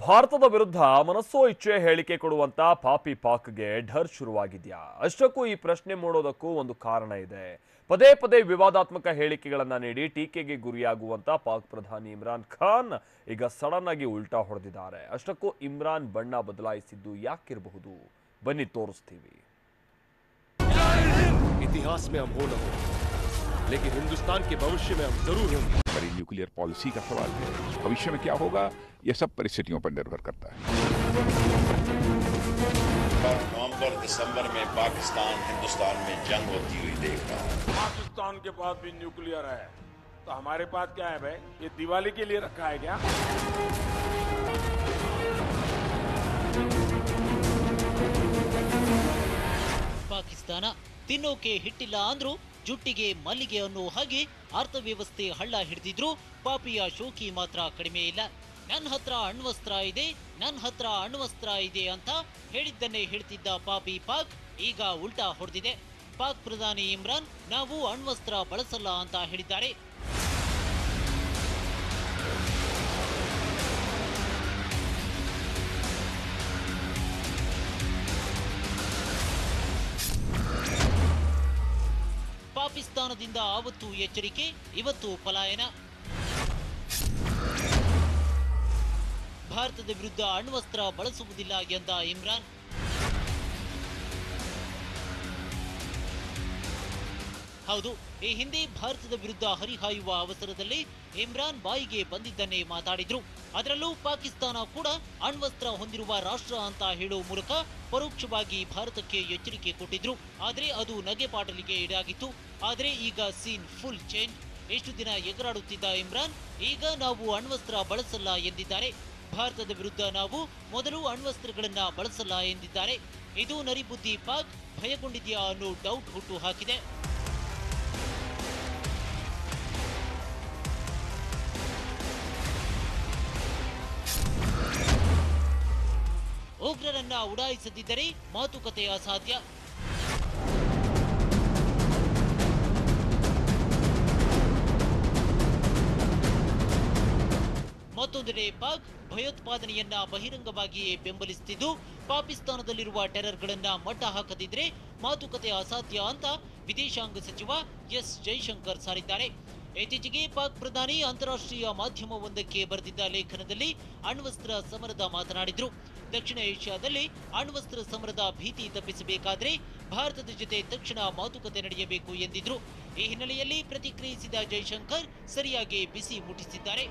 ಭಾರತದ ವಿರುದ್ಧ ಮನಸ್ಸೋ ಇಚ್ಛೆ ಹೇಳಿಕೆ ಕೊಡುವಂತ ಪಾಪಿ ಪಾಕ್ಗೆ ಢರ್ ಶುರುವಾಗಿದೆಯಾ? ಅಷ್ಟಕ್ಕೂ ಈ ಪ್ರಶ್ನೆ ಮೂಡೋದಕ್ಕೂ ಒಂದು ಕಾರಣ ಇದೆ. ಪದೇ ಪದೇ ವಿವಾದಾತ್ಮಕ ಹೇಳಿಕೆಗಳನ್ನ ನೀಡಿ ಟೀಕೆಗೆ ಗುರಿಯಾಗುವಂತ ಪಾಕ್ ಪ್ರಧಾನಿ ಇಮ್ರಾನ್ ಖಾನ್ ಈಗ ಸಡನ್ ಆಗಿ ಉಲ್ಟಾ ಹೊಡೆದಿದ್ದಾರೆ. ಅಷ್ಟಕ್ಕೂ ಇಮ್ರಾನ್ ಬಣ್ಣ ಬದಲಾಯಿಸಿದ್ದು ಯಾಕಿರಬಹುದು? ಬನ್ನಿ ತೋರಿಸ್ತೀವಿ. इतिहास में हम हो न हो, लेकिन हिंदुस्तान के भविष्य में हम जरूर होंगे। बड़ी न्यूक्लियर पॉलिसी का सवाल है। भविष्य में क्या होगा यह सब परिस्थितियों पर निर्भर करता है। नवंबर दिसंबर में पाकिस्तान हिंदुस्तान में जंग होती हुई देख रहा है। पाकिस्तान के पास भी न्यूक्लियर है तो हमारे पास क्या है भाई? ये दिवाली के लिए रखा है क्या? ಪಾಕಿಸ್ತಾನ ತಿನ್ನೋಕೆ ಹಿಟ್ಟಿಲ್ಲ ಅಂದ್ರು ಜುಟ್ಟಿಗೆ ಮಲ್ಲಿಗೆ ಅನ್ನೋ ಹಾಗೆ ಅರ್ಥವ್ಯವಸ್ಥೆ ಹಳ್ಳ ಹಿಡಿದಿದ್ರು ಪಾಪಿಯ ಶೋಕಿ ಮಾತ್ರ ಕಡಿಮೆ ಇಲ್ಲ. ನನ್ನ ಹತ್ರ ಅಣ್ವಸ್ತ್ರ ಇದೆ ಅಂತ ಹೇಳಿದ್ದನ್ನೇ ಹೇಳ್ತಿದ್ದ ಪಾಪಿ ಪಾಕ್ ಈಗ ಉಲ್ಟಾ ಹೊಡೆದಿದೆ. ಪಾಕ್ ಪ್ರಧಾನಿ ಇಮ್ರಾನ್ ನಾವು ಅಣ್ವಸ್ತ್ರ ಬಳಸಲ್ಲ ಅಂತ ಹೇಳಿದ್ದಾರೆ. ಪಾಕಿಸ್ತಾನದಿಂದ ಆವತ್ತು ಎಚ್ಚರಿಕೆ, ಇವತ್ತು ಪಲಾಯನ. ಭಾರತದ ವಿರುದ್ಧ ಅಣ್ವಸ್ತ್ರ ಬಳಸುವುದಿಲ್ಲ ಎಂದ ಇಮ್ರಾನ್. ಹೌದು, ಈ ಹಿಂದೆ ಭಾರತದ ವಿರುದ್ಧ ಹರಿಹಾಯುವ ಅವಸರದಲ್ಲಿ ಇಮ್ರಾನ್ ಬಾಯಿಗೆ ಬಂದಿದ್ದನ್ನೇ ಮಾತಾಡಿದ್ರು. ಅದರಲ್ಲೂ ಪಾಕಿಸ್ತಾನ ಕೂಡ ಅಣ್ವಸ್ತ್ರ ಹೊಂದಿರುವ ರಾಷ್ಟ್ರ ಅಂತ ಹೇಳುವ ಮೂಲಕ ಪರೋಕ್ಷವಾಗಿ ಭಾರತಕ್ಕೆ ಎಚ್ಚರಿಕೆ ಕೊಟ್ಟಿದ್ರು. ಆದ್ರೆ ಅದು ನಗೆಪಾಟಲಿಗೆ ಈಡಾಗಿತ್ತು. ಆದ್ರೆ ಈಗ ಸೀನ್ ಫುಲ್ ಚೇಂಜ್. ಎಷ್ಟು ದಿನ ಎಗರಾಡುತ್ತಿದ್ದ ಇಮ್ರಾನ್ ಈಗ ನಾವು ಅಣ್ವಸ್ತ್ರ ಬಳಸಲ್ಲ ಎಂದಿದ್ದಾರೆ. ಭಾರತದ ವಿರುದ್ಧ ನಾವು ಮೊದಲು ಅಣ್ವಸ್ತ್ರಗಳನ್ನ ಬಳಸಲ್ಲ ಎಂದಿದ್ದಾರೆ. ಇದು ನರಿಬುದ್ಧಿ ಪಾಕ್ ಭಯಗೊಂಡಿದೆಯಾ ಅನ್ನೋ ಡೌಟ್ ಹುಟ್ಟು ಹಾಕಿದೆ. ಉಗ್ರರನ್ನ ಉಡಾಯಿಸದಿದ್ದರೆ ಮಾತುಕತೆ ಅಸಾಧ್ಯ. ಮತ್ತೊಂದೆಡೆ ಪಾಕ್ ಭಯೋತ್ಪಾದನೆಯನ್ನ ಬಹಿರಂಗವಾಗಿಯೇ ಬೆಂಬಲಿಸುತ್ತಿದ್ದು ಪಾಕಿಸ್ತಾನದಲ್ಲಿರುವ ಟೆರರ್ಗಳನ್ನ ಮಟ್ಟ ಹಾಕದಿದ್ರೆ ಮಾತುಕತೆ ಅಸಾಧ್ಯ ಅಂತ ವಿದೇಶಾಂಗ ಸಚಿವ ಎಸ್ ಜೈಶಂಕರ್ ಸಾರಿದ್ದಾರೆ. ಇತ್ತೀಚೆಗೆ ಪಾಕ್ ಪ್ರಧಾನಿ ಅಂತಾರಾಷ್ಟ್ರೀಯ ಮಾಧ್ಯಮವೊಂದಕ್ಕೆ ಬರೆದಿದ್ದ ಲೇಖನದಲ್ಲಿ ಅಣ್ವಸ್ತ್ರ ಸಮರದ ಮಾತನಾಡಿದ್ರು. ದಕ್ಷಿಣ ಏಷ್ಯಾದಲ್ಲಿ ಅಣ್ವಸ್ತ್ರ ಸಮರದ ಭೀತಿ ತಪ್ಪಿಸಬೇಕಾದ್ರೆ ಭಾರತದ ಜೊತೆ ತಕ್ಷಣ ಮಾತುಕತೆ ನಡೆಯಬೇಕು ಎಂದಿದ್ರು. ಈ ಹಿನ್ನೆಲೆಯಲ್ಲಿ ಪ್ರತಿಕ್ರಿಯಿಸಿದ ಜೈಶಂಕರ್ ಸರಿಯಾಗಿ ಬಿಸಿ ಮುಟ್ಟಿಸಿದ್ದಾರೆ.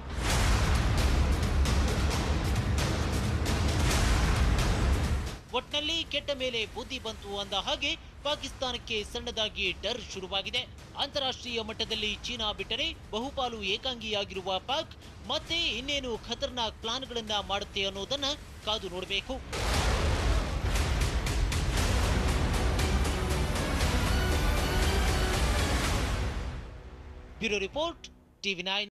ಒಟ್ನಲ್ಲಿ ಕೆಟ್ಟ ಮೇಲೆ ಬುದ್ಧಿ ಬಂತು ಅಂದ ಹಾಗೆ ಪಾಕಿಸ್ತಾನಕ್ಕೆ ಸಣ್ಣದಾಗಿ ಡರ್ ಶುರುವಾಗಿದೆ. ಅಂತಾರಾಷ್ಟ್ರೀಯ ಮಟ್ಟದಲ್ಲಿ ಚೀನಾ ಬಿಟ್ಟರೆ ಬಹುಪಾಲು ಏಕಾಂಗಿಯಾಗಿರುವ ಪಾಕ್ ಮತ್ತೆ ಇನ್ನೇನು ಖತರ್ನಾಕ್ ಪ್ಲಾನ್ಗಳನ್ನ ಮಾಡುತ್ತೆ ಅನ್ನೋದನ್ನ ಕಾದು ನೋಡಬೇಕು. Bureau report, TV9.